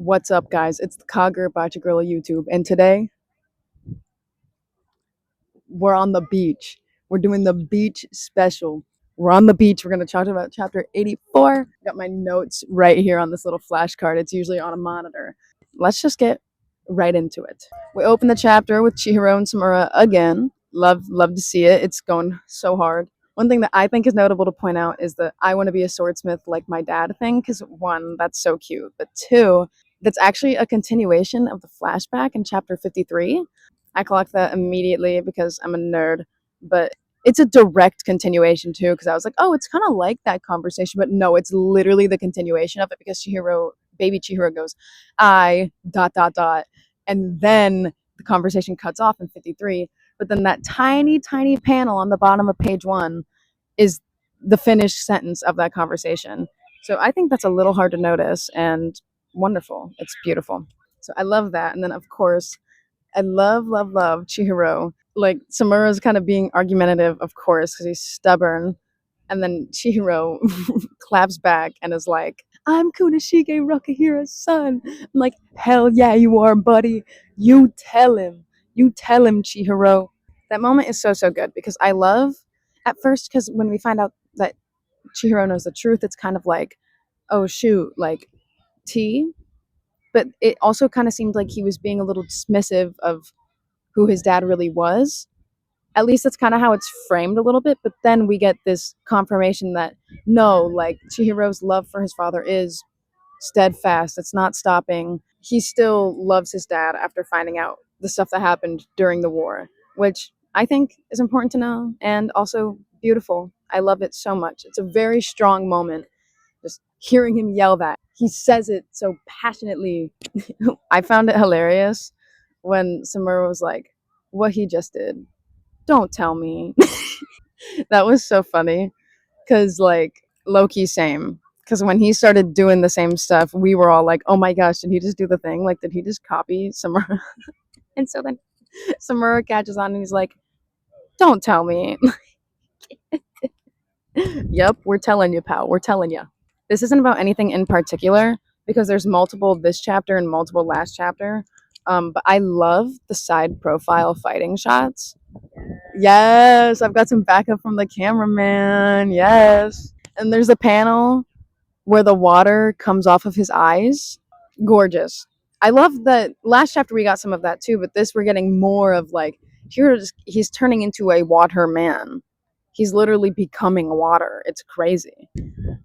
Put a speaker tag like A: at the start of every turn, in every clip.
A: What's up, guys? It's the Kagurabachi Gorilla YouTube, and today we're on the beach. We're doing the beach special. We're on the beach. We're going to talk about chapter 84. Got my notes right here on this little flashcard. It's usually on a monitor. Let's just get right into it. We open the chapter with Chihiro and Samura again. Love to see it. It's going so hard. One thing that I think is notable to point out is the I want to be a swordsmith like my dad thing, because one, that's so cute, but two, that's actually a continuation of the flashback in chapter 53. I clocked that immediately because I'm a nerd, but it's a direct continuation too, because I was like, oh, it's kind of like that conversation, but no, it's literally the continuation of it, because baby Chihiro goes, I dot dot dot, and then the conversation cuts off in 53, but then that tiny panel on the bottom of page 1 is the finished sentence of that conversation. So I think that's a little hard to notice and wonderful. It's beautiful. So I love that. And then of course, I love Chihiro. Like, Samura's kind of being argumentative, of course, because he's stubborn. And then Chihiro claps back and is like, I'm Kunishige Rokahira's son. I'm like, hell yeah, you are, buddy. You tell him. You tell him, Chihiro. That moment is so good, because I love, at first, because when we find out that Chihiro knows the truth, it's kind of like, oh shoot, like, tea. But it also kind of seemed like he was being a little dismissive of who his dad really was. At least that's kind of how it's framed a little bit. But then we get this confirmation that no, like, Chihiro's love for his father is steadfast. It's not stopping. He still loves his dad after finding out the stuff that happened during the war, which I think is important to know and also beautiful. I love it so much. It's a very strong moment. Just hearing him yell that. He says it so passionately. I found it hilarious when Samura was like, what he just did. Don't tell me. That was so funny. Because, like, low-key same. Because when he started doing the same stuff, we were all like, oh my gosh, did he just do the thing? Like, did he just copy Samura? And so then Samura catches on and he's like, don't tell me. Yep, we're telling you, pal. We're telling you. This isn't about anything in particular, because there's multiple this chapter and multiple last chapter. But I love the side profile fighting shots. Yes, I've got some backup from the cameraman. Yes. And there's a panel where the water comes off of his eyes. Gorgeous. I love that last chapter we got some of that too, but this we're getting more of, like, he's turning into a water man. He's literally becoming water. It's crazy.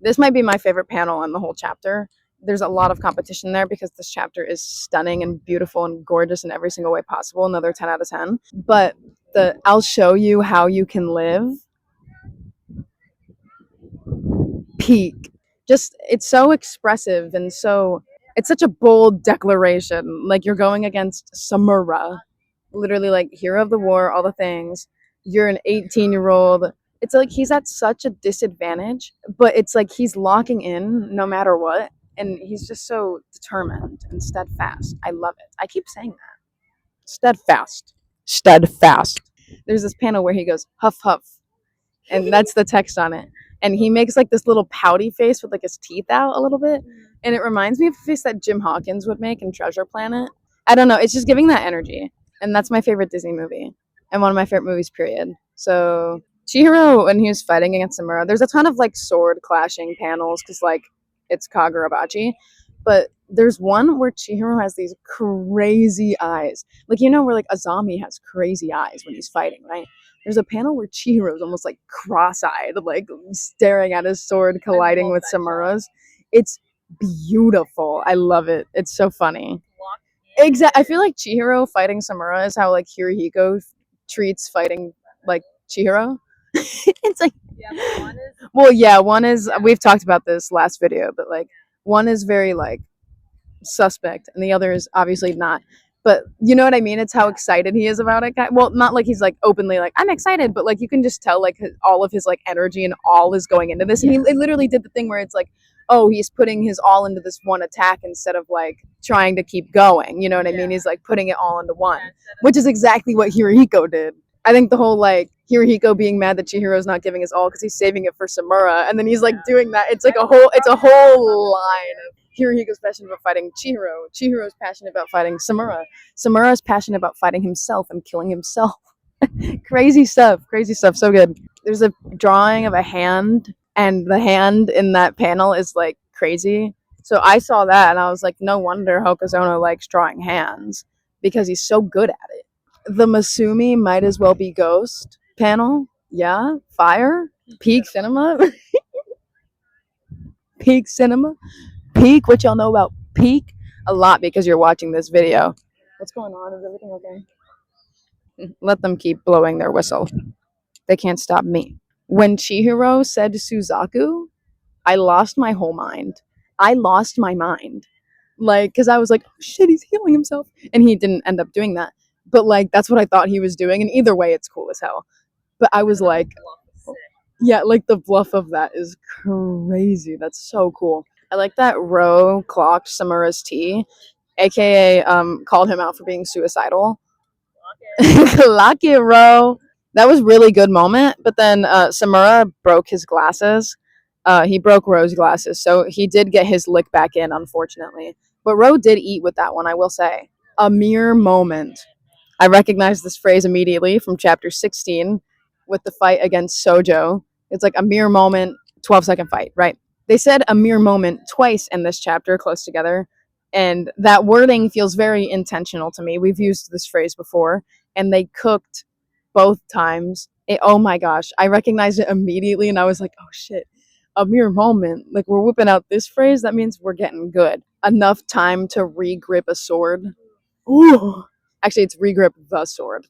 A: This might be my favorite panel in the whole chapter. There's a lot of competition there because this chapter is stunning and beautiful and gorgeous in every single way possible. Another 10 out of 10. But I'll show you how you can live. Peak. Just, it's so expressive and it's such a bold declaration. Like, you're going against Samura. Literally, like, hero of the war, all the things. You're an 18-year-old. It's like he's at such a disadvantage, but it's like he's locking in no matter what. And he's just so determined and steadfast. I love it. I keep saying that. Steadfast. Steadfast. There's this panel where he goes, huff, huff. And that's the text on it. And he makes, like, this little pouty face with, like, his teeth out a little bit. And it reminds me of the face that Jim Hawkins would make in Treasure Planet. I don't know. It's just giving that energy. And that's my favorite Disney movie. And one of my favorite movies, period. So Chihiro, when he was fighting against Samura, there's a ton of, like, sword clashing panels because, like, it's Kagurabachi. But there's one where Chihiro has these crazy eyes. Like, you know, where, like, Azami has crazy eyes when he's fighting, right? There's a panel where Chihiro's almost, like, cross-eyed, like, staring at his sword colliding with Samura's. It's beautiful. I love it. It's so funny. Exactly. I feel like Chihiro fighting Samura is how, like, Hirohiko treats fighting, like, Chihiro. It's like, one is we've talked about this last video, but, like, one is very, like, suspect and the other is obviously not. But you know what I mean? It's how excited he is about it. Well, not like he's, like, openly like, I'm excited, but, like, you can just tell, like, all of his, like, energy and all is going into this. And he literally did the thing where it's like, oh, he's putting his all into this one attack instead of, like, trying to keep going. You know what I mean? He's, like, putting it all into one, which is exactly what Hirohiko did. I think the whole, like, Hirohiko being mad that Chihiro's not giving his all because he's saving it for Samura, and then he's, like, doing that. It's like a whole line. Hirohiko's passionate about fighting Chihiro. Chihiro's passionate about fighting Samura. Samura's passionate about fighting himself and killing himself. Crazy stuff. Crazy stuff. So good. There's a drawing of a hand, and the hand in that panel is like crazy. So I saw that and I was like, no wonder Hokuzono likes drawing hands because he's so good at it. The Masumi might as well be Ghost panel. Yeah. Fire. Peak cinema. Peak cinema. Peak. What y'all know about peak? A lot because you're watching this video. What's going on? Is everything okay? Let them keep blowing their whistle. They can't stop me. When Chihiro said Suzaku, I lost my whole mind. I lost my mind. Like, because I was like, oh, shit, he's healing himself. And he didn't end up doing that. But, like, that's what I thought he was doing. And either way, it's cool as hell. But I was like, yeah, like, the bluff of that is crazy. That's so cool. I like that Ro clocked Samura's tea, aka called him out for being suicidal. Clock it, Ro. That was really good moment. But then Samura broke his glasses. He broke Ro's glasses, so he did get his lick back in, unfortunately. But Ro did eat with that one, I will say. A mere moment. I recognize this phrase immediately from chapter 16 with the fight against Sojo. It's like a mere moment, 12-second fight, right? They said a mere moment twice in this chapter, close together. And that wording feels very intentional to me. We've used this phrase before, and they cooked both times. Oh my gosh, I recognized it immediately, and I was like, oh shit, a mere moment. Like, we're whipping out this phrase, that means we're getting good. Enough time to re-grip a sword. Ooh. Actually, it's regrip the sword.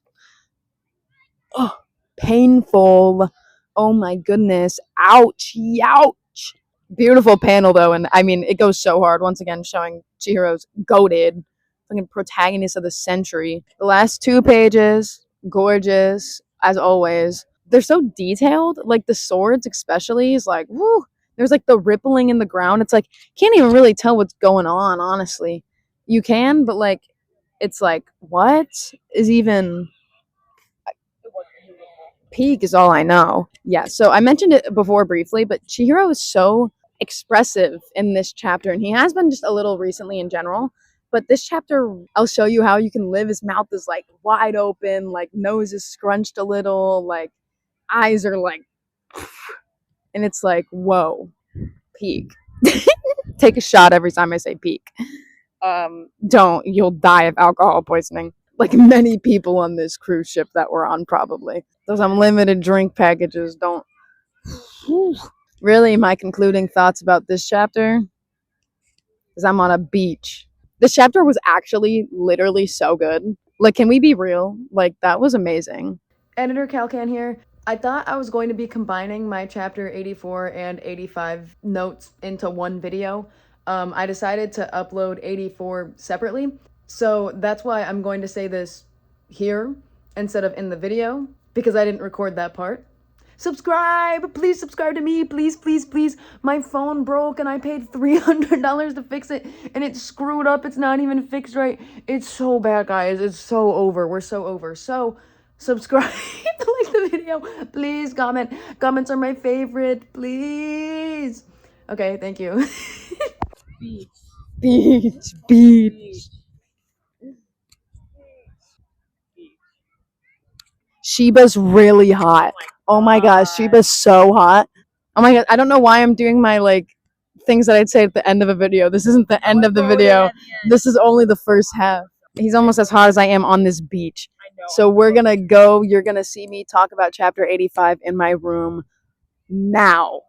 A: Oh, painful. Oh my goodness. Ouch. Youch. Beautiful panel though, and I mean it goes so hard. Once again, showing Chihiro's goated, fucking protagonist of the century. The last 2 pages, gorgeous as always. They're so detailed. Like the swords, especially, is like woo. There's like the rippling in the ground. It's like can't even really tell what's going on. Honestly, you can, but like it's like what is even peak is all I know. Yeah, so I mentioned it before briefly, but Chihiro is so expressive in this chapter, and he has been just a little recently in general. But this chapter, I'll show you how you can live. His mouth is like wide open, like nose is scrunched a little, like eyes are like, and it's like, whoa, peak. Take a shot every time I say peak. Don't, you'll die of alcohol poisoning. Like many people on this cruise ship that we're on, probably. Those unlimited drink packages don't. Really, my concluding thoughts about this chapter is I'm on a beach. This chapter was actually literally so good. Like, can we be real? Like, that was amazing. Editor Calcan here. I thought I was going to be combining my chapter 84 and 85 notes into one video. I decided to upload 84 separately. So that's why I'm going to say this here instead of in the video, because I didn't record that part. Subscribe! Please subscribe to me. Please, please, please. My phone broke and I paid $300 to fix it and it's screwed up. It's not even fixed right. It's so bad, guys. It's so over. We're so over. So, subscribe, like the video. Please comment. Comments are my favorite. Please. Okay, thank you. Beach. Beach. Beach. Sheba's really hot. Oh my gosh, Sheba's so hot. Oh my god, I don't know why I'm doing my like things that I'd say at the end of a video. This isn't the end of the video. This is only the first half. He's almost as hot as I am on this beach. So we're gonna go. You're gonna see me talk about chapter 85 in my room now.